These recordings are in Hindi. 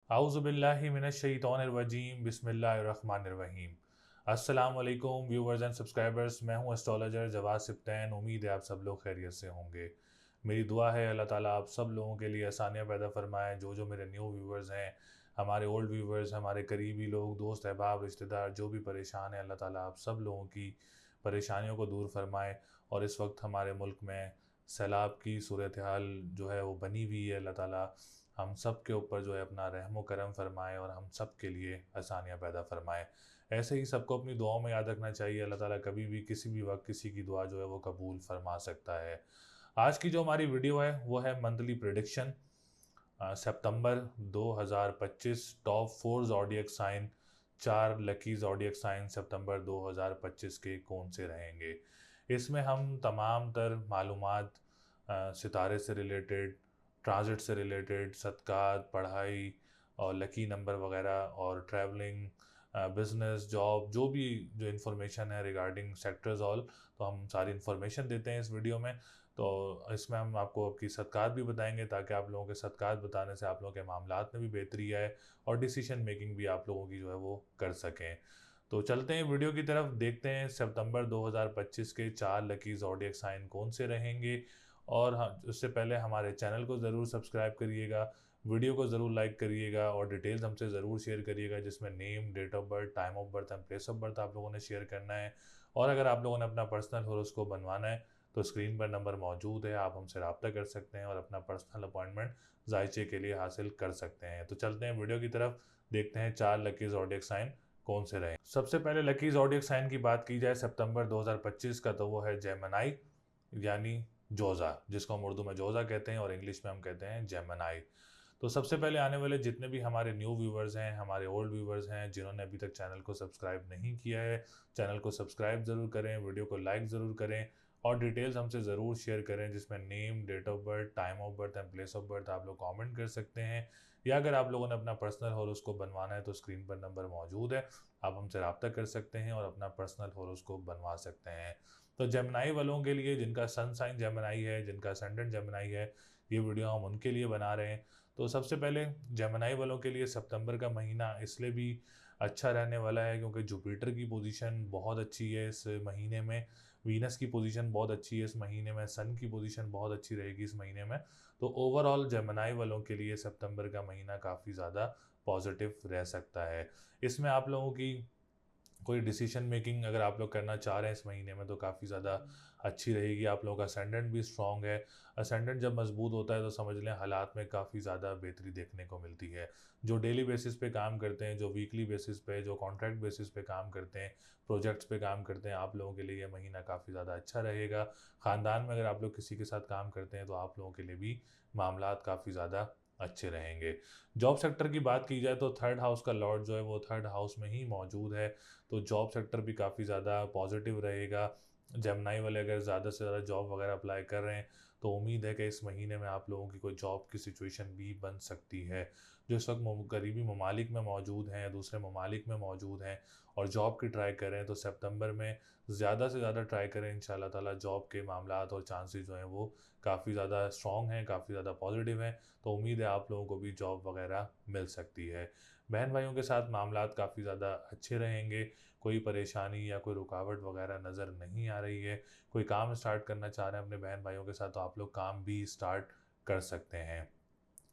आउज़ुबिल्लाहि मिनश्शैतानिर्रजीम बिस्मिल्लाहिर्रहमानिर्रहीम। अस्सलाम वालेकुम व्यूवर्स एंड सब्सक्राइबर्स, मैं हूं एस्ट्रोलॉजर जवाद सिप्तैन। उम्मीद है आप सब लोग खैरियत से होंगे। मेरी दुआ है अल्लाह ताला आप सब लोगों के लिए आसानियाँ पैदा फरमाए। जो मेरे न्यू व्यूवर्स हैं, हमारे ओल्ड व्यूवर्स, हमारे करीबी लोग, दोस्त अहबाब, रिश्तेदार जो भी परेशान हैं, अल्लाह ताला आप सब लोगों की परेशानियों को दूर फरमाए। और इस वक्त हमारे मुल्क में सैलाब की सूरत हाल जो है वो बनी हुई है। अल्लाह ताला हम सब के ऊपर जो है अपना रहम करम फरमाए और हम सब के लिए आसानियाँ पैदा फरमाए। ऐसे ही सबको अपनी दुआओं में याद रखना चाहिए। अल्लाह ताला कभी भी किसी भी वक्त किसी की दुआ जो है वो कबूल फरमा सकता है। आज की जो हमारी वीडियो है वो है मंथली प्रिडिक्शन सितंबर 2025 top 4 zodiac sign. 4 lucky zodiac sign सितंबर 2025 के कौन से रहेंगे। इसमें हम तमाम तर मालूमात सितारे से रिलेटेड, ट्रांजिट से रिलेटेड, सदक़ात, पढ़ाई और लकी नंबर वगैरह और ट्रैवलिंग, बिज़नेस, जॉब, जो इन्फॉर्मेशन है रिगार्डिंग सेक्टर्स ऑल, तो हम सारी इन्फॉर्मेशन देते हैं इस वीडियो में। तो इसमें हम आपको आपकी सदक़ात भी बताएंगे ताकि आप लोगों के सदक़ात बताने से आप लोगों के मामलात में भी बेहतरी आए और डिसीजन मेकिंग भी आप लोगों की जो है वो कर सकें। तो चलते हैं वीडियो की तरफ, देखते हैं सितंबर 2025 के 4 लकी ज़ोडिएक साइन कौन से रहेंगे। और हाँ, उससे पहले हमारे चैनल को ज़रूर सब्सक्राइब करिएगा, वीडियो को ज़रूर लाइक करिएगा और डिटेल्स हमसे ज़रूर शेयर करिएगा, जिसमें name, date of birth, time of birth and place of birth आप लोगों ने शेयर करना है। और अगर आप लोगों ने अपना पर्सनल हॉरोस्कोप बनवाना है तो स्क्रीन पर नंबर मौजूद है, आप हमसे रब्ता कर सकते हैं और अपना पर्सनल अपॉइंटमेंट जायचे के लिए हासिल कर सकते हैं। तो चलते हैं वीडियो की तरफ, देखते हैं 4 लकी ज़ोडिएक साइन कौन से रहे। सबसे पहले लकी ज़ोडिएक साइन की बात की जाए सितंबर 2025 का, तो वो है जेमिनी, यानी जोज़ा, जिसको हम उर्दू में जोज़ा कहते हैं और इंग्लिश में हम कहते हैं जेमिनी। तो सबसे पहले आने वाले जितने भी हमारे न्यू व्यूवर्स हैं, हमारे ओल्ड व्यूवर्स हैं, जिन्होंने अभी तक चैनल को सब्सक्राइब नहीं किया है, चैनल को सब्सक्राइब ज़रूर करें, वीडियो को लाइक ज़रूर करें और डिटेल्स हमसे ज़रूर शेयर करें, जिसमें name, date of birth, time of birth and place of birth आप लोग कमेंट कर सकते हैं। या अगर आप लोगों ने अपना पर्सनल हॉरोस्कोप बनवाना है तो स्क्रीन पर नंबर मौजूद है, आप हमसे रब्ता कर सकते हैं और अपना पर्सनल हॉरोस्कोप बनवा सकते हैं। तो जेमिनी वालों के लिए, जिनका सन साइन जेमिनी है, जिनका असेंडेंट जेमिनी है, ये वीडियो हम उनके लिए बना रहे हैं। तो सबसे पहले जेमिनी वालों के लिए सितंबर का महीना इसलिए भी अच्छा रहने वाला है क्योंकि जुपिटर की पोजीशन बहुत अच्छी है इस महीने में, वीनस की पोजीशन बहुत अच्छी है इस महीने में, सन की पोजीशन बहुत अच्छी रहेगी इस महीने में। तो ओवरऑल जेमिनी वालों के लिए सितंबर का महीना काफ़ी ज़्यादा पॉजिटिव रह सकता है। इसमें आप लोगों की कोई डिसीजन मेकिंग अगर आप लोग करना चाह रहे हैं इस महीने में तो काफ़ी ज़्यादा अच्छी रहेगी। आप लोगों का असेंडेंट भी स्ट्रॉन्ग है। असेंडेंट जब मजबूत होता है तो समझ लें हालात में काफ़ी ज़्यादा बेहतरी देखने को मिलती है। जो डेली बेसिस पे काम करते हैं, जो वीकली बेसिस पे, जो कॉन्ट्रैक्ट बेसिस पे काम करते हैं, प्रोजेक्ट्स पे काम करते हैं, आप लोगों के लिए ये महीना काफ़ी ज़्यादा अच्छा रहेगा। ख़ानदान में अगर आप लोग किसी के साथ काम करते हैं तो आप लोगों के लिए भी मामलात काफ़ी ज़्यादा अच्छे रहेंगे। जॉब सेक्टर की बात की जाए तो थर्ड हाउस का लॉर्ड जो है वो थर्ड हाउस में ही मौजूद है, तो जॉब सेक्टर भी काफ़ी ज़्यादा पॉजिटिव रहेगा। जेमिनी वाले अगर ज़्यादा से ज़्यादा जॉब वगैरह अप्लाई कर रहे हैं तो उम्मीद है कि इस महीने में आप लोगों की कोई जॉब की सिचुएशन भी बन सकती है। जो इस वक्त करीबी ममालिक में मौजूद हैं, दूसरे ममालिक में मौजूद हैं और जॉब की ट्राई कर रहे हैं तो सितंबर में ज़्यादा से ज़्यादा ट्राई करें। इंशाल्लाह ताला जॉब के मामलात और चांसेस जो हैं वो काफ़ी ज़्यादा स्ट्रॉन्ग हैं, काफ़ी ज़्यादा पॉजिटिव हैं। तो उम्मीद है आप लोगों को भी जॉब वगैरह मिल सकती है। बहन भाइयों के साथ मामलात काफ़ी ज़्यादा अच्छे रहेंगे, कोई परेशानी या कोई रुकावट वगैरह नज़र नहीं आ रही है। कोई काम स्टार्ट करना चाह रहे हैं अपने बहन भाइयों के साथ तो आप लोग काम भी स्टार्ट कर सकते हैं।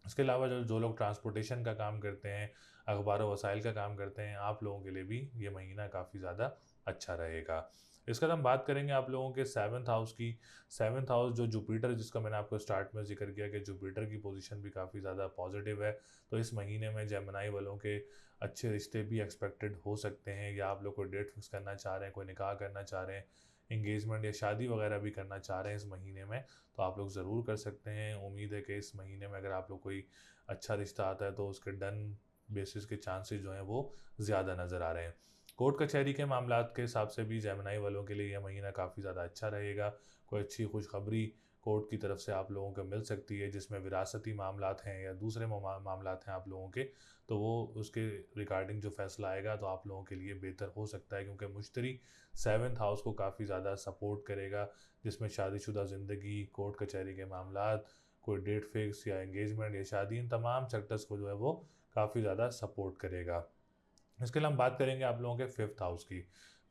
इसके अलावा जो जो लोग ट्रांसपोर्टेशन का काम करते हैं, अखबार व वसाइल का काम करते हैं, आप लोगों के लिए भी ये महीना काफ़ी ज़्यादा अच्छा रहेगा। इसके बाद हम बात करेंगे आप लोगों के सेवन्थ हाउस की। सेवन्थ हाउस जो जुपिटर, जिसका मैंने आपको स्टार्ट में जिक्र किया कि जुपिटर की पोजीशन भी काफ़ी ज़्यादा पॉजिटिव है, तो इस महीने में जेमिनी वालों के अच्छे रिश्ते भी एक्सपेक्टेड हो सकते हैं। या आप लोग कोई डेट फिक्स करना चाह रहे हैं, कोई निकाह करना चाह रहे हैं, इंगेजमेंट या शादी वगैरह भी करना चाह रहे हैं इस महीने में, तो आप लोग ज़रूर कर सकते हैं। उम्मीद है कि इस महीने में अगर आप लोग कोई अच्छा रिश्ता आता है तो उसके डन बेसिस के चांसेस जो हैं वो ज़्यादा नज़र आ रहे हैं। कोर्ट कचहरी के मामलात के हिसाब से भी जेमिनी वालों के लिए यह महीना काफ़ी ज़्यादा अच्छा रहेगा। कोई अच्छी खुशखबरी कोर्ट की तरफ से आप लोगों को मिल सकती है, जिसमें विरासती मामलात हैं या दूसरे मामलात हैं आप लोगों के, तो वो उसके रिगार्डिंग जो फैसला आएगा तो आप लोगों के लिए बेहतर हो सकता है क्योंकि मुश्तरी सेवन्थ हाउस को काफ़ी ज़्यादा सपोर्ट करेगा, जिसमें शादीशुदा ज़िंदगी, कोर्ट कचहरी के मामलात, कोई डेट फिक्स या एंगेजमेंट या शादी, इन तमाम सेक्टर्स को जो है वो काफ़ी ज़्यादा सपोर्ट करेगा। इसके लिए हम बात करेंगे आप लोगों के फिफ्थ हाउस की।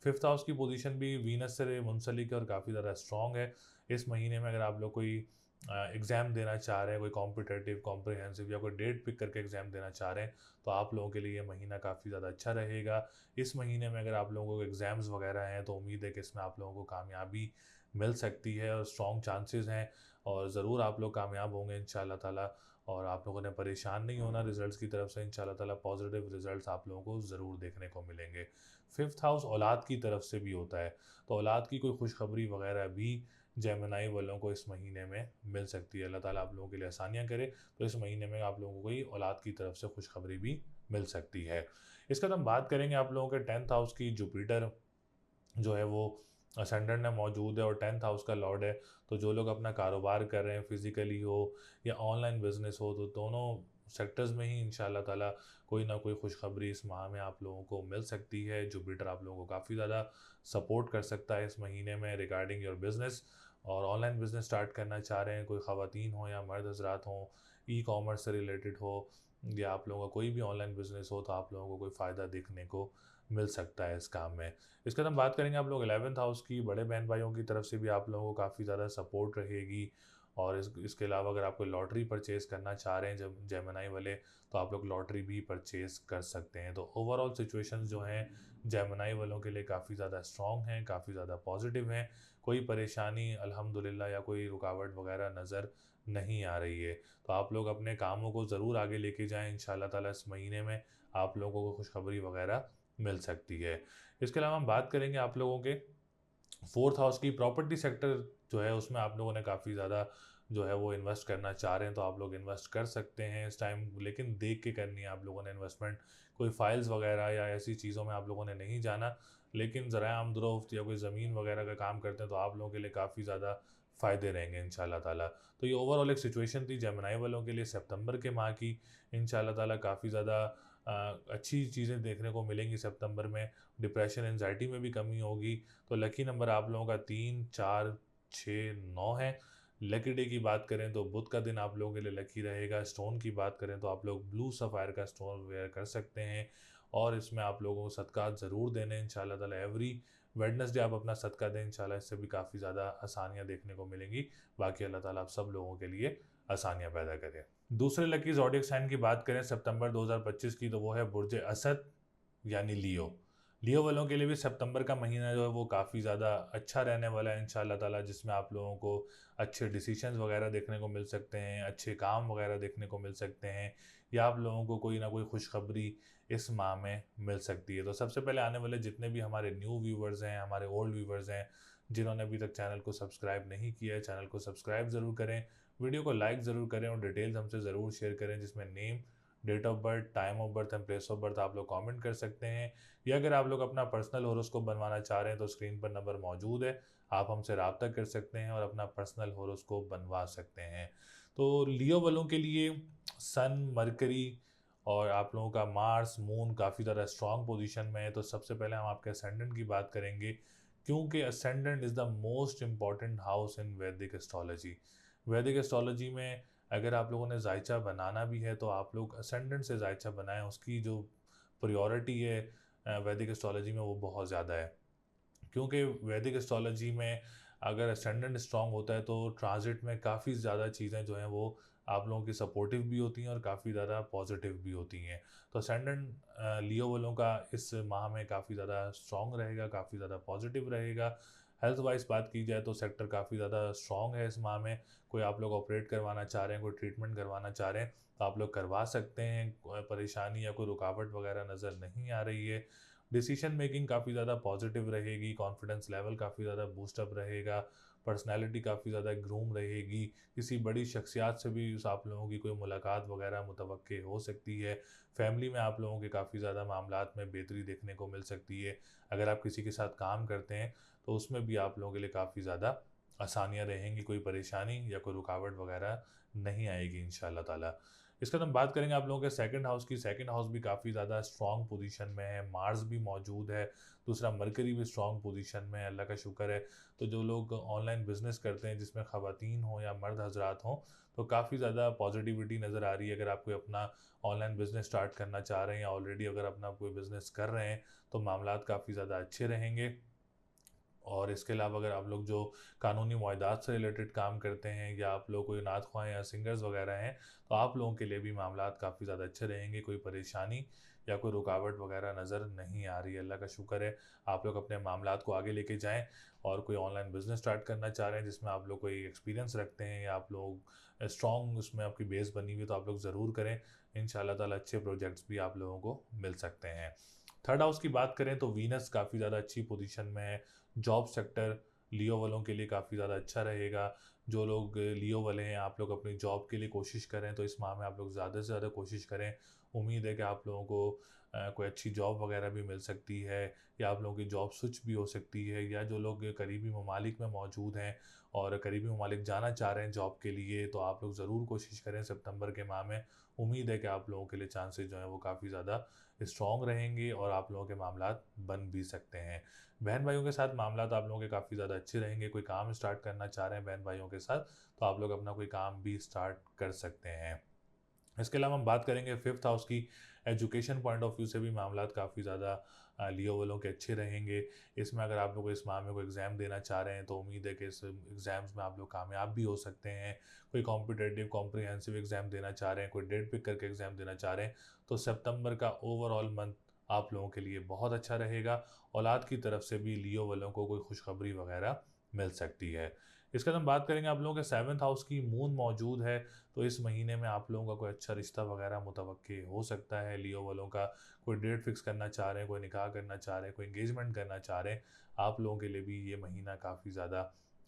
फिफ्थ हाउस की पोजीशन भी वीनस से मुंसलिक है और काफ़ी ज़्यादा स्ट्रॉन्ग है। इस महीने में अगर आप लोग कोई एग्ज़ाम देना चाह रहे हैं, कोई कॉम्पिटिटिव, कॉम्प्रिहेंसिव या कोई डेट पिक करके एग्ज़ाम देना चाह रहे हैं, तो आप लोगों के लिए ये महीना काफ़ी ज़्यादा अच्छा रहेगा। इस महीने में अगर आप लोगों को एग्ज़ाम्स वगैरह हैं तो उम्मीद है कि इसमें आप लोगों को कामयाबी मिल सकती है और स्ट्रॉन्ग चांसेस हैं, और ज़रूर आप लोग कामयाब होंगे इंशाल्लाह ताला। और आप लोगों ने परेशान नहीं होना रिजल्ट्स की तरफ से, इंशाल्लाह ताला पॉजिटिव रिजल्ट्स आप लोगों को ज़रूर देखने को मिलेंगे। फिफ्थ हाउस औलाद की तरफ से भी होता है, तो औलाद की कोई खुशखबरी वगैरह भी जेमिनाई वालों को इस महीने में मिल सकती है। अल्लाह ताला आप लोगों के लिए आसानियाँ करे, तो इस महीने में आप लोगों को कोई औलाद की तरफ से खुशखबरी भी मिल सकती है। इसके बाद हम बात करेंगे आप लोगों के टेंथ हाउस की। जुपिटर जो है वो असेंडेंट में मौजूद है और टेंथ हाउस का लॉर्ड है। तो जो लोग अपना कारोबार कर रहे हैं, फिज़िकली हो या ऑनलाइन बिजनेस हो, तो दोनों सेक्टर्स में ही इंशाल्लाह ताला कोई ना कोई खुशखबरी इस माह में आप लोगों को मिल सकती है। जुपिटर आप लोगों को काफ़ी ज़्यादा सपोर्ट कर सकता है इस महीने में रिगार्डिंग योर बिज़नेस। और ऑनलाइन बिज़नेस स्टार्ट करना चाह रहे हैं, कोई ख़वातीन हो या मर्द हजरात हों, ई कॉमर्स से रिलेटेड हो या आप लोगों का कोई भी ऑनलाइन बिज़नेस हो, तो आप लोगों को कोई फ़ायदा देखने को मिल सकता है इस काम में। इसके बाद हम बात करेंगे आप लोग 11th हाउस की। बड़े बहन भाइयों की तरफ से भी आप लोगों को काफ़ी ज़्यादा सपोर्ट रहेगी। और इसके अलावा अगर आप कोई लॉटरी परचेज़ करना चाह रहे हैं जब जेमिनी वाले, तो आप लोग लॉटरी भी परचेज़ कर सकते हैं। तो ओवरऑल सिचुएशंस जो हैं जेमिनी वालों के लिए काफ़ी ज़्यादा स्ट्रॉन्ग हैं, काफ़ी ज़्यादा पॉजिटिव हैं। कोई परेशानी अल्हम्दुलिल्लाह या कोई रुकावट वगैरह नज़र नहीं आ रही है। तो आप लोग अपने कामों को ज़रूर आगे लेके जाएँ, इंशाल्लाह ताला इस महीने में आप लोगों को खुशखबरी वगैरह मिल सकती है। इसके अलावा हम बात करेंगे आप लोगों के फोर्थ हाउस की। प्रॉपर्टी सेक्टर जो है उसमें आप लोगों ने काफ़ी ज़्यादा जो है वो इन्वेस्ट करना चाह रहे हैं, तो आप लोग इन्वेस्ट कर सकते हैं इस टाइम, लेकिन देख के करनी है आप लोगों ने इन्वेस्टमेंट। कोई फाइल्स वगैरह या ऐसी चीज़ों में आप लोगों ने नहीं जाना। लेकिन ज़राए आमदोरफ्त या कोई ज़मीन वगैरह का काम करते हैं तो आप लोगों के लिए काफ़ी ज़्यादा फ़ायदे रहेंगे इंशाल्लाह ताला। तो ये ओवरऑल एक सिचुएशन थी जेमिनी वालों के लिए सितंबर के माह की। इंशाल्लाह ताला काफ़ी ज़्यादा अच्छी चीज़ें देखने को मिलेंगी सितंबर में। डिप्रेशन, एंजाइटी में भी कमी होगी। तो लकी नंबर आप लोगों का 3, 4, 6, 9 है। लकी डे की बात करें तो बुध का दिन आप लोगों के लिए लकी रहेगा। स्टोन की बात करें तो आप लोग ब्लू सफ़ायर का स्टोन वेयर कर सकते हैं, और इसमें आप लोगों को सदक़ात ज़रूर देने इंशाल्लाह ताला। एवरी वेडनेसडे आप अपना सदका दें इंशाल्लाह, इससे भी काफ़ी ज़्यादा आसानियाँ देखने को मिलेंगी। बाकी अल्लाह ताला आप सब लोगों के लिए आसानियाँ पैदा करे। दूसरे लकी ज़ोडिएक साइन की बात करें सितंबर 2025 की, तो वो है बुर्ज असद यानी लियो। लियो वालों के लिए भी सितंबर का महीना जो है वो काफ़ी ज़्यादा अच्छा रहने वाला है इंशाल्लाह ताला, जिसमें आप लोगों को अच्छे डिसीजंस वगैरह देखने को मिल सकते हैं, अच्छे काम वगैरह देखने को मिल सकते हैं, या आप लोगों को कोई ना कोई खुशखबरी इस माह में मिल सकती है। तो सबसे पहले आने वाले जितने भी हमारे न्यू व्यूवर्स हैं, हमारे ओल्ड व्यूवर्स हैं, जिन्होंने अभी तक चैनल को सब्सक्राइब नहीं किया है, चैनल को सब्सक्राइब ज़रूर करें, वीडियो को लाइक ज़रूर करें और डिटेल्स हमसे ज़रूर शेयर करें, जिसमें name, date of birth, time of birth and place of birth आप लोग कमेंट कर सकते हैं। या अगर आप लोग अपना पर्सनल होरोस्कोप बनवाना चाह रहे हैं तो स्क्रीन पर नंबर मौजूद है, आप हमसे रब्ता कर सकते हैं और अपना पर्सनल होरोस्कोप बनवा सकते हैं। तो लियो वालों के लिए सन, मरकरी और आप लोगों का मार्स, मून काफ़ी ज़्यादा स्ट्रॉन्ग पोजीशन में है। तो सबसे पहले हम आपके असेंडेंट की बात करेंगे, क्योंकि ascendant is the most important house in वैदिक एस्ट्रोलॉजी। वैदिक एस्ट्रोलॉजी में अगर आप लोगों ने जायचा बनाना भी है तो आप लोग असेंडेंट से जायचा बनाएं, उसकी जो प्रायोरिटी है वैदिक एस्ट्रोलॉजी में वो बहुत ज़्यादा है। क्योंकि वैदिक एस्ट्रोलॉजी में अगर असेंडेंट स्ट्रांग होता है तो ट्रांजिट में काफ़ी ज़्यादा चीज़ें जो हैं वो आप लोगों की सपोर्टिव भी होती हैं और काफ़ी ज़्यादा पॉजिटिव भी होती हैं। तो असेंडेंट लियो वालों का इस माह में काफ़ी ज़्यादा स्ट्रांग रहेगा, काफ़ी ज़्यादा पॉजिटिव रहेगा। हेल्थ वाइज बात की जाए तो सेक्टर काफ़ी ज़्यादा स्ट्रांग है इस माह में। कोई आप लोग ऑपरेट करवाना चाह रहे हैं, कोई ट्रीटमेंट करवाना चाह रहे हैं, तो आप लोग करवा सकते हैं। कोई परेशानी या कोई रुकावट वगैरह नज़र नहीं आ रही है। डिसीजन मेकिंग काफ़ी ज़्यादा पॉजिटिव रहेगी, कॉन्फिडेंस लेवल काफ़ी ज़्यादा बूस्टअप रहेगा, पर्सनैलिटी काफ़ी ज़्यादा ग्रूम रहेगी। किसी बड़ी शख्सियत से भी आप लोगों की कोई मुलाकात वगैरह मुतवक्के हो सकती है। फैमिली में आप लोगों के काफ़ी ज़्यादा मामलात में बेहतरी देखने को मिल सकती है। अगर आप किसी के साथ काम करते हैं तो उसमें भी आप लोगों के लिए काफ़ी ज़्यादा आसानियाँ रहेंगी, कोई परेशानी या कोई रुकावट वगैरह नहीं आएगी इंशाल्लाह ताला। इसके बाद हम बात करेंगे आप लोगों के सेकंड हाउस की। सेकंड हाउस भी काफ़ी ज़्यादा स्ट्रॉन्ग पोजीशन में है, मार्स भी मौजूद है, दूसरा मरकरी भी स्ट्रॉन्ग पोजीशन में है, अल्लाह का शुक्र है। तो जो लोग ऑनलाइन बिजनेस करते हैं जिसमें ख़वातीन हों या मर्द हजरात हों, तो काफ़ी ज़्यादा पॉजिटिविटी नज़र आ रही है। अगर आप कोई अपना ऑनलाइन बिज़नेस स्टार्ट करना चाह रहे हैं या ऑलरेडी अगर अपना कोई बिज़नेस कर रहे हैं तो मामलात काफ़ी ज़्यादा अच्छे रहेंगे। और इसके अलावा अगर आप लोग जो कानूनी मुआहदात से रिलेटेड काम करते हैं या आप लोग कोई नात ख्वाह या सिंगर्स वगैरह हैं तो आप लोगों के लिए भी मामलात काफ़ी ज़्यादा अच्छे रहेंगे। कोई परेशानी या कोई रुकावट वगैरह नज़र नहीं आ रही है। अल्लाह का शुक्र है। आप लोग अपने मामलात को आगे लेके जाएं और कोई ऑनलाइन बिज़नेस स्टार्ट करना चाह रहे हैं जिसमें आप लोग कोई एक्सपीरियंस रखते हैं या आप लोग स्ट्रॉन्ग उसमें आपकी बेस बनी हुई है तो आप लोग ज़रूर करें। इंशाल्लाह ताला अच्छे प्रोजेक्ट्स भी आप लोगों को मिल सकते हैं। थर्ड हाउस की बात करें तो वीनस काफ़ी ज़्यादा अच्छी पोजीशन में है। जॉब सेक्टर लियो वालों के लिए काफ़ी ज़्यादा अच्छा रहेगा। जो लोग लियो वाले हैं आप लोग अपनी जॉब के लिए कोशिश करें तो इस माह में आप लोग ज़्यादा से ज़्यादा कोशिश करें। उम्मीद है कि आप लोगों को कोई अच्छी जॉब वगैरह भी मिल सकती है या आप लोगों की जॉब स्विच भी हो सकती है। या जो लोग करीबी ममालिक में मौजूद हैं और करीबी ममालिक जाना चाह रहे हैं जॉब के लिए तो आप लोग ज़रूर कोशिश करें सितंबर के माह में। उम्मीद है कि आप लोगों के लिए चांसेस जो हैं वो काफ़ी ज़्यादा स्ट्रॉन्ग रहेंगे और आप लोगों के मामलात बन भी सकते हैं। बहन भाइयों के साथ मामलात आप लोगों के काफ़ी ज़्यादा अच्छे रहेंगे। कोई काम स्टार्ट करना चाह रहे हैं बहन भाइयों के साथ तो आप लोग अपना कोई काम भी स्टार्ट कर सकते हैं। इसके अलावा हम बात करेंगे फिफ्थ हाउस की। एजुकेशन पॉइंट ऑफ व्यू से भी मामलात काफ़ी ज़्यादा लियो वालों के अच्छे रहेंगे। इसमें अगर आप लोग इस माह में कोई एग्ज़ाम देना चाह रहे हैं तो उम्मीद है कि इस एग्ज़ाम्स में आप लोग कामयाब भी हो सकते हैं। कोई कॉम्पिटिटिव कॉम्प्रिहेंसिव एग्ज़ाम देना चाह रहे हैं, कोई डेट पिक करके एग्ज़ाम देना चाह रहे हैं तो सितंबर का ओवरऑल मंथ आप लोगों के लिए बहुत अच्छा रहेगा। औलाद की तरफ से भी लियो वालों को कोई खुशखबरी वगैरह मिल सकती है। इसके बाद हम बात करेंगे आप लोगों के सेवन्थ हाउस की। मून मौजूद है तो इस महीने में आप लोगों का कोई अच्छा रिश्ता वगैरह मुतवक्के हो सकता है। लियो वालों का कोई डेट फिक्स करना चाह रहे हैं, कोई निकाह करना चाह रहे हैं, कोई एंगेजमेंट करना चाह रहे हैं, आप लोगों के लिए भी ये महीना काफ़ी ज़्यादा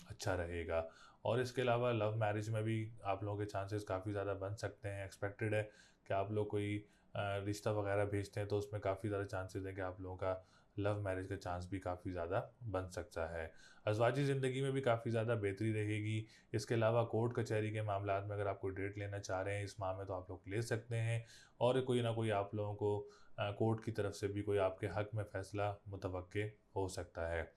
अच्छा रहेगा। और इसके अलावा लव मैरिज में भी आप लोगों के चांसेस काफ़ी ज़्यादा बन सकते हैं। एक्सपेक्टेड है कि आप लोग कोई रिश्ता वगैरह भेजते हैं तो उसमें काफ़ी ज़्यादा चांसेस हैं कि आप लोगों का लव मैरिज का चांस भी काफ़ी ज़्यादा बन सकता है। अज़वाजी ज़िंदगी में भी काफ़ी ज़्यादा बेहतरी रहेगी। इसके अलावा कोर्ट कचहरी के मामलात में अगर आप कोई डेट लेना चाह रहे हैं इस माह में तो आप लोग ले सकते हैं। और कोई ना कोई आप लोगों को कोर्ट की तरफ से भी कोई आपके हक़ में फ़ैसला मुतवक्के हो सकता है।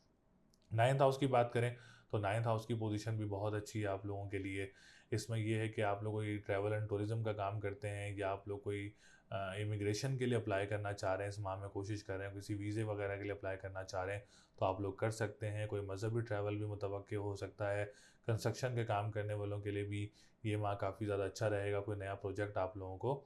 नाइन्थ हाउस की बात करें तो नाइन्थ हाउस की पोजीशन भी बहुत अच्छी है आप लोगों के लिए। इसमें ये है कि आप लोग कोई ट्रैवल एंड टूरिज़्म का काम करते हैं या आप लोग कोई इमिग्रेशन के लिए अप्लाई करना चाह रहे हैं, इस माह में कोशिश कर रहे हैं, किसी वीज़े वगैरह के लिए अप्लाई करना चाह रहे हैं तो आप लोग कर सकते हैं। कोई मज़हबी ट्रैवल भी मुतवक्के हो सकता है। कंस्ट्रक्शन के काम करने वालों के लिए भी ये माह काफ़ी ज़्यादा अच्छा रहेगा। कोई नया प्रोजेक्ट आप लोगों को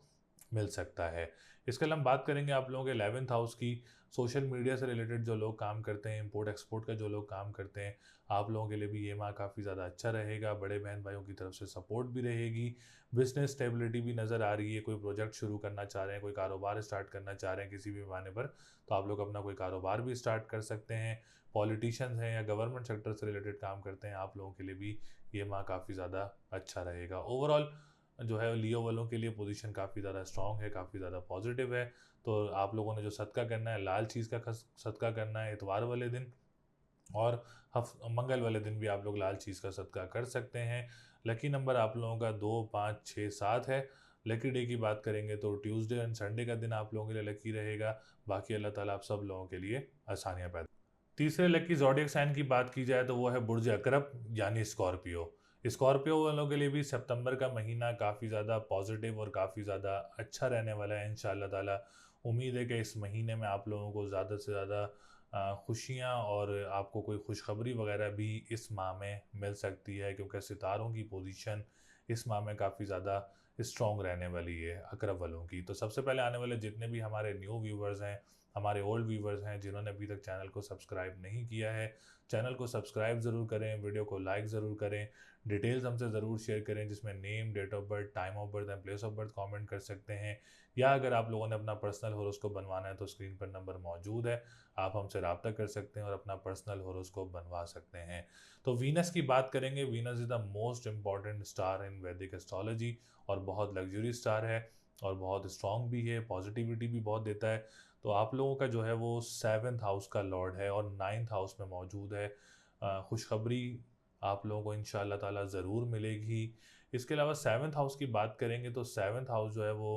मिल सकता है। इसके अलावा हम बात करेंगे आप लोगों के 11th हाउस की। सोशल मीडिया से रिलेटेड जो लोग काम करते हैं, इंपोर्ट एक्सपोर्ट का जो लोग काम करते हैं, आप लोगों के लिए भी ये माह काफ़ी ज़्यादा अच्छा रहेगा। बड़े बहन भाइयों की तरफ से सपोर्ट भी रहेगी। बिज़नेस स्टेबिलिटी भी नज़र आ रही है। कोई प्रोजेक्ट शुरू करना चाह रहे हैं, कोई कारोबार स्टार्ट करना चाह रहे हैं किसी भी पैमाने पर तो आप लोग अपना कोई कारोबार भी स्टार्ट कर सकते हैं। पॉलिटिशियंस हैं या गवर्नमेंट सेक्टर से रिलेटेड काम करते हैं, आप लोगों के लिए भी ये माह काफ़ी ज़्यादा अच्छा रहेगा। ओवरऑल जो है लियो वालों के लिए पोजीशन काफ़ी ज़्यादा स्ट्रॉन्ग है, काफ़ी ज़्यादा पॉजिटिव है। तो आप लोगों ने जो सदका करना है, लाल चीज़ का सदका करना है इतवार वाले दिन और मंगल वाले दिन भी आप लोग लाल चीज़ का सदका कर सकते हैं। लकी नंबर आप लोगों का 2, 5, 6, 7 है। लकी डे की बात करेंगे तो ट्यूसडे एंड संडे का दिन आप लोगों के लिए लकी रहेगा। बाकी अल्लाह ताला आप सब लोगों के लिए आसानियाँ पैदा। तीसरे लकी ज़ोडिएक साइन की बात की जाए तो वो है बुर्ज अकरब यानी स्कॉर्पियो। स्कॉर्पियो वालों के लिए भी सितंबर का महीना काफ़ी ज़्यादा पॉजिटिव और काफ़ी ज़्यादा अच्छा रहने वाला है इंशाल्लाह ताला। उम्मीद है कि इस महीने में आप लोगों को ज़्यादा से ज़्यादा खुशियाँ और आपको कोई खुशखबरी वगैरह भी इस माह में मिल सकती है क्योंकि सितारों की पोजीशन इस माह में काफ़ी ज़्यादा स्ट्रॉन्ग रहने वाली है अकरब वालों की। तो सबसे पहले आने वाले जितने भी हमारे न्यू व्यूवर्स हैं, हमारे ओल्ड व्यूवर्स हैं जिन्होंने अभी तक चैनल को सब्सक्राइब नहीं किया है, चैनल को सब्सक्राइब ज़रूर करें, वीडियो को लाइक ज़रूर करें, डिटेल्स हमसे ज़रूर शेयर करें जिसमें name, date of birth, time of birth and place of birth comment कर सकते हैं। या अगर आप लोगों ने अपना पर्सनल होरोस्कोप बनवाना है तो स्क्रीन पर नंबर मौजूद है, आप हमसे रब्ता कर सकते हैं और अपना पर्सनल होरोस्कोप बनवा सकते हैं। तो वीनस की बात करेंगे। Venus is the most important star in वैदिक एस्ट्रोलॉजी और बहुत लग्जरी स्टार है और बहुत स्ट्रॉन्ग भी है, पॉजिटिविटी भी बहुत देता है। तो आप लोगों का जो है वो 7th हाउस का लॉर्ड है और 9th हाउस में मौजूद है। खुशखबरी आप लोगों को इंशाल्लाह ताला ज़रूर मिलेगी। इसके अलावा 7th हाउस की बात करेंगे तो 7th हाउस जो है वो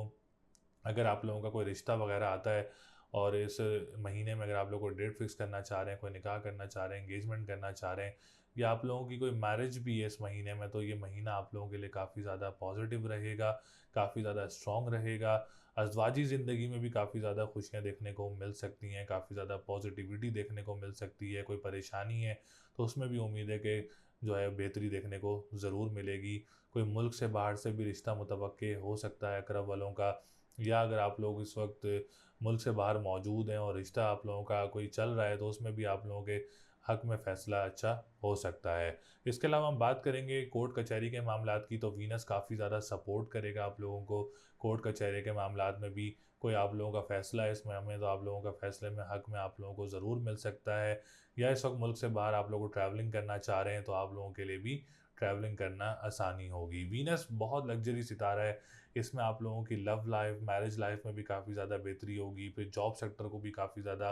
अगर आप लोगों का कोई रिश्ता वगैरह आता है और इस महीने में अगर आप लोग को डेट फिक्स करना चाह रहे हैं, कोई निकाह करना चाह रहे हैं, एंगेजमेंट करना चाह रहे हैं या आप लोगों की कोई मैरिज भी है इस महीने में, तो ये महीना आप लोगों के लिए काफ़ी ज़्यादा पॉजिटिव रहेगा, काफ़ी ज़्यादा स्ट्रॉन्ग रहेगा। अज़वाजी ज़िंदगी में भी काफ़ी ज़्यादा खुशियाँ देखने को मिल सकती हैं, काफ़ी ज़्यादा पॉजिटिविटी देखने को मिल सकती है। कोई परेशानी है तो उसमें भी उम्मीद है कि जो है बेहतरी देखने को ज़रूर मिलेगी। कोई मुल्क से बाहर से भी रिश्ता मुतवक्के हो सकता है अक़रब वालों का, या अगर आप लोग इस वक्त मुल्क से बाहर मौजूद हैं और रिश्ता आप लोगों का कोई चल रहा है, तो उसमें भी आप लोगों के हक में फ़ैसला अच्छा हो सकता है। इसके अलावा हम बात करेंगे कोर्ट कचहरी के मामलात की, तो वीनस काफ़ी ज़्यादा सपोर्ट करेगा आप लोगों को। कोर्ट कचहरी के मामलात में भी कोई आप लोगों का फ़ैसला है इसमें हमें, तो आप लोगों का फ़ैसले में हक में आप लोगों को ज़रूर मिल सकता है। या इस वक्त मुल्क से बाहर आप लोग ट्रैवलिंग करना चाह रहे हैं, तो आप लोगों के लिए भी ट्रैवलिंग करना आसानी होगी। वीनस बहुत लग्जरी सितारा है, इसमें आप लोगों की लव लाइफ, मैरिज लाइफ में भी काफ़ी ज़्यादा बेहतरी होगी। फिर जॉब सेक्टर को भी काफ़ी ज़्यादा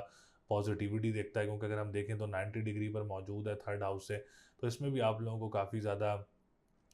पॉजिटिविटी देखता है, क्योंकि अगर हम देखें तो 90 डिग्री पर मौजूद है थर्ड हाउस से, तो इसमें भी आप लोगों को काफ़ी ज़्यादा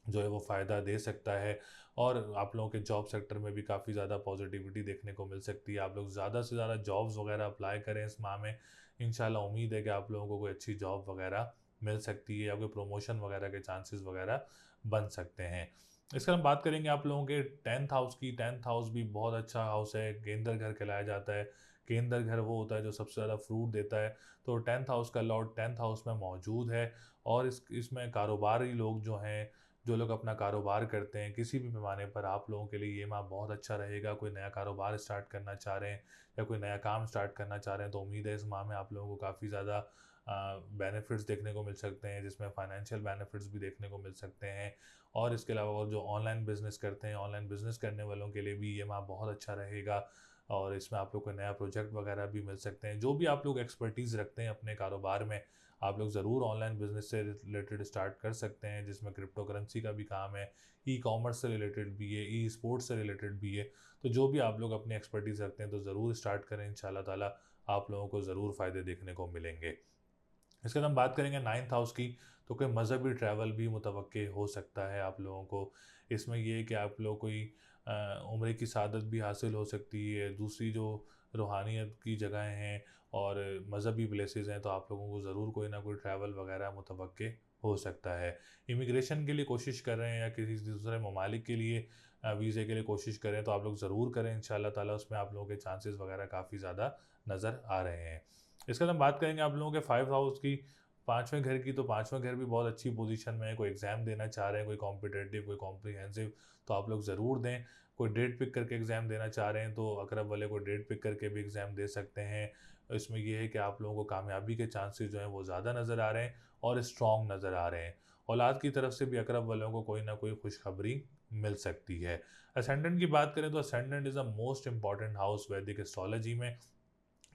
जो है वो फ़ायदा दे सकता है। और आप लोगों के जॉब सेक्टर में भी काफ़ी ज़्यादा पॉजिटिविटी देखने को मिल सकती है। आप लोग ज़्यादा से ज़्यादा जॉब्स वगैरह अप्लाई करें इस माह में, इंशाल्लाह उम्मीद है कि आप लोगों को कोई अच्छी जॉब वगैरह मिल सकती है, या कोई प्रमोशन वगैरह के चांसेस वगैरह बन सकते हैं। इसके हम बात करेंगे आप लोगों के 10th हाउस की। 10th हाउस भी बहुत अच्छा हाउस है, केंद्र घर कहलाया जाता है। केंद्र घर वो होता है जो सबसे ज़्यादा फ्रूट देता है, तो 10th हाउस का लॉर्ड 10th हाउस में मौजूद है। और इसमें कारोबारी लोग जो हैं, जो लोग अपना कारोबार करते हैं किसी भी पैमाने पर, आप लोगों के लिए ये माह बहुत अच्छा रहेगा। कोई नया कारोबार स्टार्ट करना चाह रहे हैं या कोई नया काम स्टार्ट करना चाह रहे हैं, तो उम्मीद है इस माह में आप लोगों को काफ़ी ज़्यादा बेनिफिट्स देखने को मिल सकते हैं, जिसमें फाइनेंशियल बेनिफिट्स भी देखने को मिल सकते हैं। और इसके अलावा और जो ऑनलाइन बिज़नेस करते हैं, ऑनलाइन बिज़नेस करने वालों के लिए भी ये माह बहुत अच्छा रहेगा। और इसमें आप लोग को नया प्रोजेक्ट वगैरह भी मिल सकते हैं। जो भी आप लोग एक्सपर्टीज़ रखते हैं अपने कारोबार में, आप लोग ज़रूर ऑनलाइन बिज़नेस से रिलेटेड स्टार्ट कर सकते हैं, जिसमें क्रिप्टो करेंसी का भी काम है, ई कॉमर्स से रिलेटेड भी है, ई स्पोर्ट्स से रिलेटेड भी है। तो जो भी आप लोग अपनी एक्सपर्टीज़ रखते हैं तो ज़रूर स्टार्ट करें, इंशाल्लाह ताला आप लोगों को ज़रूर फ़ायदे देखने को मिलेंगे। इसके बाद हम बात करेंगे 9th हाउस की, तो कोई मज़हबी ट्रैवल भी मुतवक्के हो सकता है आप लोगों को। इसमें ये है कि आप लोग कोई उम्रे की सआदत भी हासिल हो सकती है। दूसरी जो रूहानियत की जगहें हैं और मज़हबी प्लेसेस हैं, तो आप लोगों को ज़रूर कोई ना कोई ट्रैवल वगैरह मुतवक्के हो सकता है। इमिग्रेशन के लिए कोशिश कर रहे हैं या किसी दूसरे ममालिक के लिए वीज़े के लिए कोशिश करें, तो आप लोग ज़रूर करें, इंशाल्लाह ताला उसमें आप लोगों के चांसेस वगैरह काफ़ी ज़्यादा नज़र आ रहे हैं। इसके बाद हम बात करेंगे आप लोगों के 5th हाउस की, 5वें घर की, तो 5वां घर भी बहुत अच्छी पोजीशन में है। कोई एग्ज़ाम देना चाह रहे हैं, कोई कॉम्पिटिटिव, कोई कॉम्प्रिहेंसिव, तो आप लोग ज़रूर दें। कोई डेट पिक करके एग्ज़ाम देना चाह रहे हैं, तो अक़रब वाले कोई डेट पिक करके भी एग्ज़ाम दे सकते हैं। इसमें ये है कि आप लोगों को कामयाबी के चांसेस जो हैं वो ज़्यादा नज़र आ रहे हैं और स्ट्रॉन्ग नज़र आ रहे हैं। औलाद की तरफ से भी अक़रब वालों को कोई ना कोई खुशखबरी मिल सकती है। असेंडेंट की बात करें तो ascendant is the most important house वैदिक एस्ट्रोलॉजी में।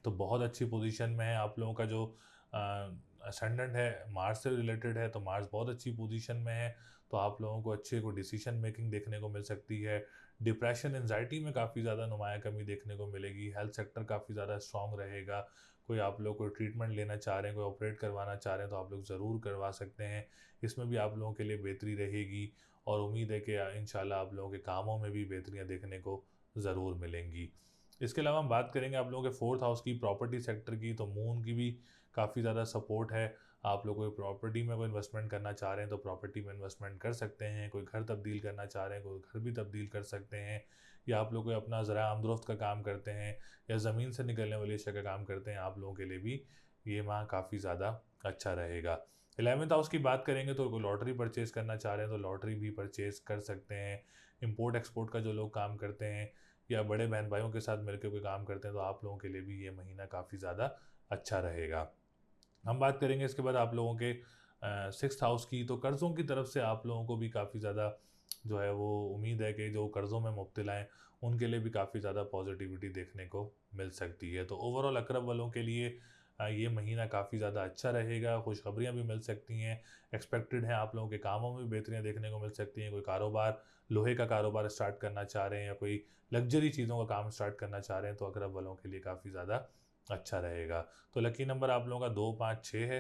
तो बहुत अच्छी पोजीशन में है आप लोगों का जो असेंडेंट है, मार्स से रिलेटेड है, तो मार्स बहुत अच्छी पोजीशन में है। तो आप लोगों को अच्छे को डिसीजन मेकिंग देखने को मिल सकती है। डिप्रेशन, एंजाइटी में काफ़ी ज़्यादा नुमाया कमी देखने को मिलेगी। हेल्थ सेक्टर काफ़ी ज़्यादा स्ट्रॉन्ग रहेगा। कोई आप लोग कोई ट्रीटमेंट लेना चाह रहे हैं, कोई ऑपरेट करवाना चाह रहे हैं, तो आप लोग ज़रूर करवा सकते हैं। इसमें भी आप लोगों के लिए बेहतरी रहेगी और उम्मीद है कि इंशाल्लाह आप लोगों के कामों में भी बेहतरियाँ देखने को ज़रूर मिलेंगी। इसके अलावा हम बात करेंगे आप लोगों के 4th हाउस की, प्रॉपर्टी सेक्टर की, तो मून की भी काफ़ी ज़्यादा सपोर्ट है। आप लोग कोई प्रॉपर्टी में कोई इन्वेस्टमेंट करना चाह रहे हैं, तो प्रॉपर्टी में इन्वेस्टमेंट कर सकते हैं। कोई घर तब्दील करना चाह रहे हैं, कोई घर भी तब्दील कर सकते हैं। या आप लोग कोई अपना ज़रा आमदोरफ़्त का काम करते हैं या ज़मीन से निकलने वाली अशिया का काम करते हैं, आप लोगों के लिए भी ये माह काफ़ी ज़्यादा अच्छा रहेगा। 11th हाउस की बात करेंगे तो कोई लॉटरी परचेज़ करना चाह रहे हैं, तो लॉटरी भी परचेज़ कर सकते हैं। इम्पोर्ट एक्सपोर्ट का जो लोग काम करते हैं या बड़े बहन भाइयों के साथ मिलकर कोई काम करते हैं, तो आप लोगों के लिए भी ये महीना काफ़ी ज़्यादा अच्छा रहेगा। हम बात करेंगे इसके बाद आप लोगों के 6th हाउस की, तो कर्ज़ों की तरफ से आप लोगों को भी काफ़ी ज़्यादा जो है वो उम्मीद है कि जो कर्ज़ों में मुब्तला हैं उनके लिए भी काफ़ी ज़्यादा पॉजिटिविटी देखने को मिल सकती है। तो ओवरऑल अक़रब वालों के लिए ये महीना काफ़ी ज़्यादा अच्छा रहेगा। खुशखबरियाँ भी मिल सकती हैं, एक्सपेक्टेड हैं, आप लोगों के कामों में भी बेहतरियाँ देखने को मिल सकती हैं। कोई कारोबार, लोहे का कारोबार स्टार्ट करना चाह रहे हैं या कोई लग्जरी चीज़ों का काम स्टार्ट करना चाह रहे हैं, तो अक़रब वालों के लिए काफ़ी ज़्यादा अच्छा रहेगा। तो लकी नंबर आप लोगों का 2, 5, 6 है।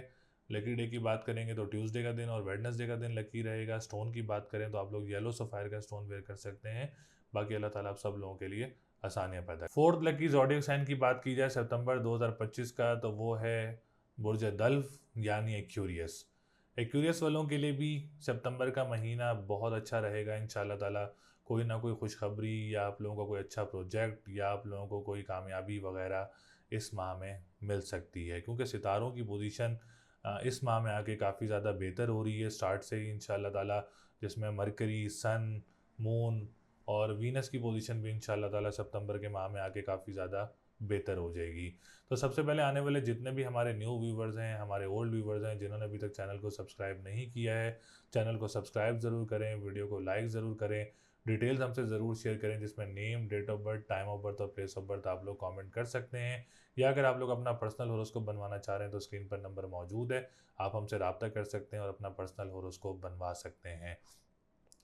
लकी डे की बात करेंगे तो ट्यूसडे का दिन और वेडनेसडे का दिन लकी रहेगा। स्टोन की बात करें तो आप लोग येलो सफ़ायर का स्टोन वेयर कर सकते हैं। बाकी अल्लाह ताला आप सब लोगों के लिए आसानियाँ पैदा। 4th लकी ज़ोडिएक साइन की बात की जाए सितंबर 2025 का, तो वो है बुर्ज दल्फ यानी एक्वेरियस। एक्यूरियस वालों के लिए भी सितंबर का महीना बहुत अच्छा रहेगा इंशाल्लाह ताला। कोई ना कोई खुशखबरी या आप लोगों को कोई अच्छा प्रोजेक्ट या आप लोगों को कोई कामयाबी वगैरह इस माह में मिल सकती है, क्योंकि सितारों की पोजीशन इस माह में आके काफ़ी ज़्यादा बेहतर हो रही है स्टार्ट से ही इंशाल्लाह ताला। जिसमें मरकरी, सन, मून और वीनस की पोजीशन भी इंशाल्लाह ताला सितंबर के माह में आके काफ़ी ज़्यादा बेहतर हो जाएगी। तो सबसे पहले आने वाले जितने भी हमारे न्यू व्यूवर्स हैं, हमारे ओल्ड व्यूवर्स हैं, जिन्होंने अभी तक चैनल को सब्सक्राइब नहीं किया है, चैनल को सब्सक्राइब ज़रूर करें, वीडियो को लाइक ज़रूर करें, डिटेल्स हमसे ज़रूर शेयर करें, जिसमें name, date of birth, time of birth और प्लेस ऑफ बर्थ आप लोग कमेंट कर सकते हैं। या अगर आप लोग अपना पर्सनल होरोस्कोप बनवाना चाह रहे हैं तो स्क्रीन पर नंबर मौजूद है, आप हमसे रब्ता कर सकते हैं और अपना पर्सनल होरोस्कोप बनवा सकते हैं।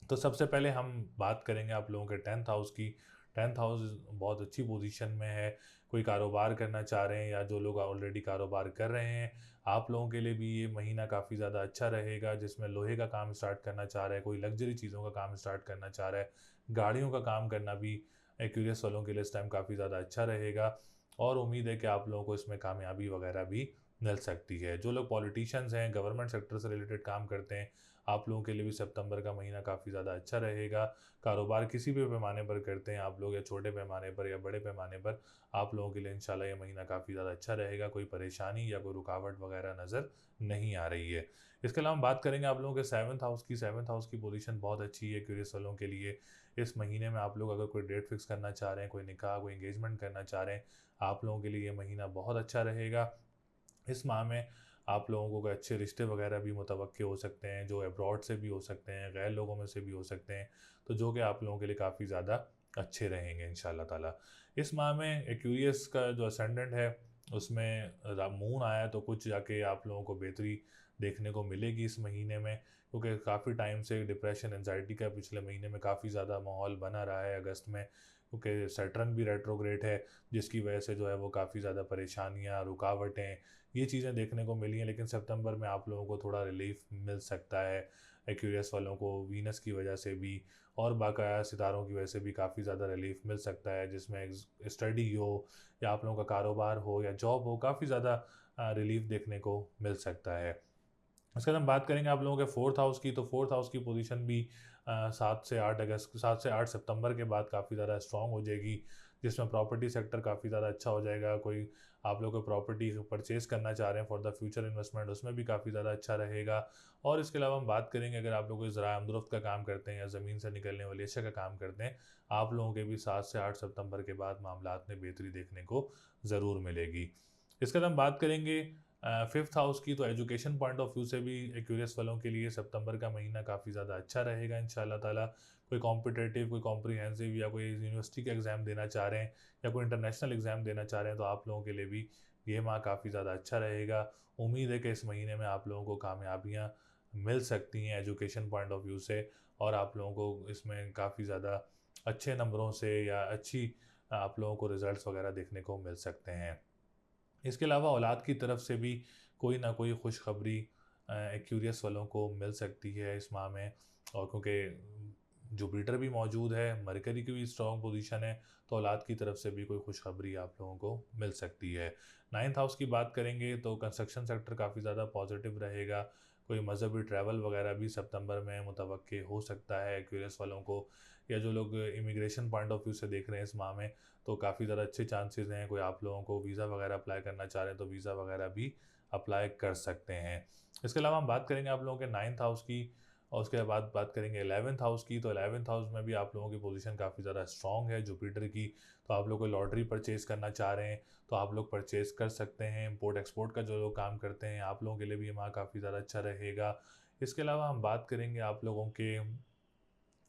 तो सबसे पहले हम बात करेंगे आप लोगों के 10th हाउस की। 10th हाउस बहुत अच्छी पोजीशन में है। कोई कारोबार करना चाह रहे हैं या जो लोग ऑलरेडी कारोबार कर रहे हैं, आप लोगों के लिए भी ये महीना काफ़ी ज़्यादा अच्छा रहेगा। जिसमें लोहे का काम स्टार्ट करना चाह रहे हैं, कोई लग्जरी चीज़ों का काम स्टार्ट करना चाह रहा है, गाड़ियों का काम करना भी एक्यूरियस वालों के लिए इस टाइम काफ़ी ज़्यादा अच्छा रहेगा। और उम्मीद है कि आप लोगों को इसमें कामयाबी वगैरह भी मिल सकती है। जो लोग पॉलिटिशियंस हैं, गवर्नमेंट सेक्टर से रिलेटेड काम करते हैं, आप लोगों के लिए भी सितंबर का महीना काफ़ी ज़्यादा अच्छा रहेगा। कारोबार किसी भी पैमाने पर करते हैं आप लोग, या छोटे पैमाने पर या बड़े पैमाने पर, आप लोगों के लिए इंशाल्लाह ये महीना काफ़ी ज़्यादा अच्छा रहेगा। कोई परेशानी या कोई रुकावट वगैरह नज़र नहीं आ रही है। इसके अलावा हम बात करेंगे आप लोगों के 7th हाउस की। 7th हाउस की पोजीशन बहुत अच्छी है क्यूरियस वालों के लिए। इस महीने में आप लोग अगर कोई डेट फिक्स करना चाह रहे हैं, कोई निकाह, कोई एंगेजमेंट करना चाह रहे हैं, आप लोगों के लिए ये महीना बहुत अच्छा रहेगा। इस माह में आप लोगों को कोई अच्छे रिश्ते वगैरह भी मुतवक्के हो सकते हैं, जो अब्रॉड से भी हो सकते हैं, गैर लोगों में से भी हो सकते हैं, तो जो कि आप लोगों के लिए काफ़ी ज़्यादा अच्छे रहेंगे इंशाल्लाह ताला। इस माह में एक्यूरियस का जो असेंडेंट है उसमें मून आया, तो कुछ जाके आप लोगों को बेहतरी देखने को मिलेगी इस महीने में, क्योंकि काफ़ी टाइम से डिप्रेशन, एनजाइटी का पिछले महीने में काफ़ी ज़्यादा माहौल बना रहा है अगस्त में, क्योंकि सैटर्न भी रेट्रोग्रेड है, जिसकी वजह से जो है वो काफ़ी ज़्यादा परेशानियाँ, रुकावटें, ये चीज़ें देखने को मिली हैं। लेकिन सितंबर में आप लोगों को थोड़ा रिलीफ मिल सकता है। एक्यूरियस वालों को वीनस की वजह से भी और बाकाया सितारों की वजह से भी काफ़ी ज़्यादा रिलीफ मिल सकता है, जिसमें स्टडी हो या आप लोगों का कारोबार हो या जॉब हो, काफ़ी ज़्यादा रिलीफ देखने को मिल सकता है। उसके बाद हम बात करेंगे आप लोगों के 4th हाउस की। तो 4th हाउस की पोजीशन भी 7 सितंबर के बाद काफ़ी ज़्यादा स्ट्रॉन्ग हो जाएगी, जिसमें प्रॉपर्टी सेक्टर काफ़ी ज़्यादा अच्छा हो जाएगा। कोई आप लोग को प्रॉपर्टी परचेज़ करना चाह रहे हैं फॉर द फ्यूचर इन्वेस्टमेंट, उसमें भी काफ़ी ज़्यादा अच्छा रहेगा। और इसके अलावा हम बात करेंगे अगर आप लोग कोई ज़राए-अमदरफ़्त का काम करते हैं या ज़मीन से निकलने वाली अशिया का काम करते हैं, आप लोगों के भी 7 से 8 सितंबर के बाद मामलात में बेहतरी देखने को ज़रूर मिलेगी। इसके बाद हम बात करेंगे 5th हाउस की। तो एजुकेशन पॉइंट ऑफ व्यू से भी एक्यूरियस वालों के लिए सितंबर का महीना काफ़ी ज़्यादा अच्छा रहेगा इंशाल्लाह ताला। कोई कॉम्पिटिटिव, कोई कॉम्प्रिहेंसिव या कोई यूनिवर्सिटी का एग्ज़ाम देना चाह रहे हैं या कोई इंटरनेशनल एग्ज़ाम देना चाह रहे हैं, तो आप लोगों के लिए भी ये माह काफ़ी ज़्यादा अच्छा रहेगा। उम्मीद है कि इस महीने में आप लोगों को कामयाबियाँ मिल सकती हैं एजुकेशन पॉइंट ऑफ व्यू से, और आप लोगों को इसमें काफ़ी ज़्यादा अच्छे नंबरों से या अच्छी आप लोगों को रिज़ल्ट्स वगैरह देखने को मिल सकते हैं। इसके अलावा औलाद की तरफ से भी कोई ना कोई खुशखबरी एक्यूरियस वालों को मिल सकती है इस माह में। और क्योंकि जुपिटर भी मौजूद है, मरकरी की भी स्ट्रॉन्ग पोजीशन है, तो औलाद की तरफ से भी कोई खुशखबरी आप लोगों को मिल सकती है। 9th हाउस की बात करेंगे तो कंस्ट्रक्शन सेक्टर काफ़ी ज़्यादा पॉजिटिव रहेगा। कोई मजहबी ट्रैवल वगैरह भी सितंबर में मुतवक्के हो सकता है एक्यूरियस वालों को, या जो लोग इमिग्रेशन पॉइंट ऑफ व्यू से देख रहे हैं इस माह में, तो काफ़ी ज़्यादा अच्छे चांसेस हैं। कोई आप लोगों को वीज़ा वगैरह अप्लाई करना चाह रहे हैं तो वीज़ा वगैरह भी अप्लाई कर सकते हैं। इसके अलावा हम बात करेंगे आप लोगों के 9th हाउस की, और उसके बाद बात करेंगे 11th हाउस की। तो 11th हाउस में भी आप लोगों की पोजीशन काफ़ी ज़्यादा स्ट्रॉन्ग है जुपिटर की। तो आप लोग कोई लॉटरी परचेज़ करना चाह रहे हैं तो आप लोग परचेज़ कर सकते हैं। इम्पोर्ट एक्सपोर्ट का जो लोग काम करते हैं, आप लोगों के लिए भी ये माह काफ़ी ज़्यादा अच्छा रहेगा। इसके अलावा हम बात करेंगे आप लोगों के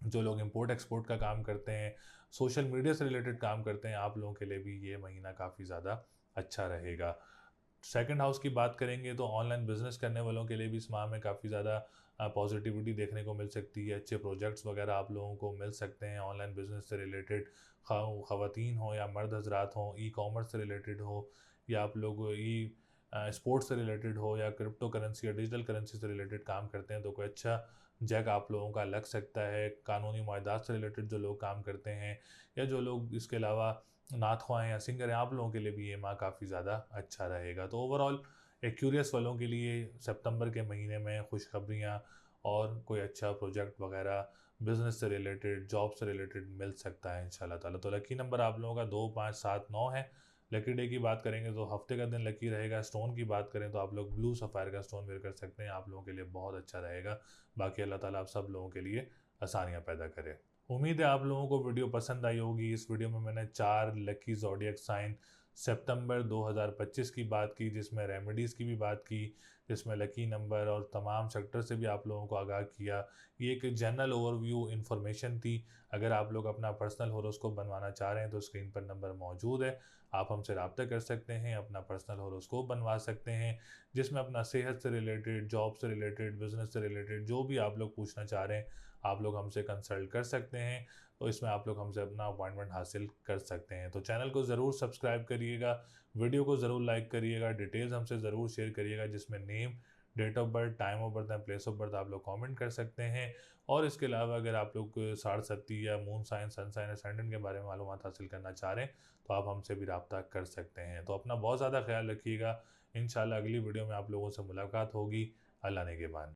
जो लोग इंपोर्ट एक्सपोर्ट का काम करते हैं, सोशल मीडिया से रिलेटेड काम करते हैं, आप लोगों के लिए भी ये महीना काफ़ी ज़्यादा अच्छा रहेगा। सेकंड हाउस की बात करेंगे तो ऑनलाइन बिजनेस करने वालों के लिए भी इस माह में काफ़ी ज़्यादा पॉजिटिविटी देखने को मिल सकती है। अच्छे प्रोजेक्ट्स वगैरह आप लोगों को मिल सकते हैं ऑनलाइन बिजनेस से रिलेटेड, ख़वातीन हो या मर्द हजरात हों, ई कॉमर्स से रिलेटेड हो, या आप लोग स्पोर्ट्स से रिलेटेड हो, या क्रिप्टो करेंसी या डिजिटल करेंसी से रिलेटेड काम करते हैं, तो कोई अच्छा जग आप लोगों का लग सकता है। कानूनी मुआहदात से रिलेटेड जो लोग काम करते हैं, या जो लोग इसके अलावा नात ख्वाह हैं या सिंगर हैं, आप लोगों के लिए भी ये माह काफ़ी ज़्यादा अच्छा रहेगा। तो ओवरऑल एक्यूरियस वालों के लिए सितंबर के महीने में खुशखबरियाँ और कोई अच्छा प्रोजेक्ट वगैरह बिजनेस से रिलेटेड, जॉब से रिलेटेड मिल सकता है इंशाल्लाह ताला। तो लकी नंबर आप लोगों का 2, 5, 7, 9 है। लकी डे की बात करेंगे तो हफ्ते का दिन लकी रहेगा। स्टोन की बात करें तो आप लोग ब्लू सफ़ायर का स्टोन वेयर कर सकते हैं, आप लोगों के लिए बहुत अच्छा रहेगा। बाकी अल्लाह ताला आप सब लोगों के लिए आसानियाँ पैदा करे। उम्मीद है आप लोगों को वीडियो पसंद आई होगी। इस वीडियो में मैंने 4 लकी ज़ोडिएक साइन सितंबर 2025 की बात की, जिसमें रेमेडीज़ की भी बात की, जिसमें लकी नंबर और तमाम सेक्टर से भी आप लोगों को आगाह किया। ये एक जनरल ओवरव्यू इन्फॉर्मेशन थी। अगर आप लोग अपना पर्सनल होरोस्कोप बनवाना चाह रहे हैं तो स्क्रीन पर नंबर मौजूद है, आप हमसे रब्ता कर सकते हैं, अपना पर्सनल होरोस्कोप बनवा सकते हैं, जिसमें अपना सेहत से रिलेटेड, जॉब से रिलेटेड, बिजनेस से रिलेटेड जो भी आप लोग पूछना चाह रहे हैं आप लोग हमसे कंसल्ट कर सकते हैं। तो इसमें आप लोग हमसे अपना अपॉइंटमेंट हासिल कर सकते हैं। तो चैनल को ज़रूर सब्सक्राइब करिएगा, वीडियो को ज़रूर लाइक करिएगा, डिटेल्स हमसे ज़रूर शेयर करिएगा, जिसमें name, date of birth, time of birth and place of birth आप लोग कमेंट कर सकते हैं। और इसके अलावा अगर आप लोग साढ़े या moon sign, sun sign, ascendant के बारे में मालूमात हासिल करना चाह रहे हैं तो आप हमसे भी रब्ता कर सकते हैं। तो अपना बहुत ज़्यादा ख्याल रखिएगा। इंशाल्लाह अगली वीडियो में आप लोगों से मुलाकात होगी। अल्लाह ने के बाद।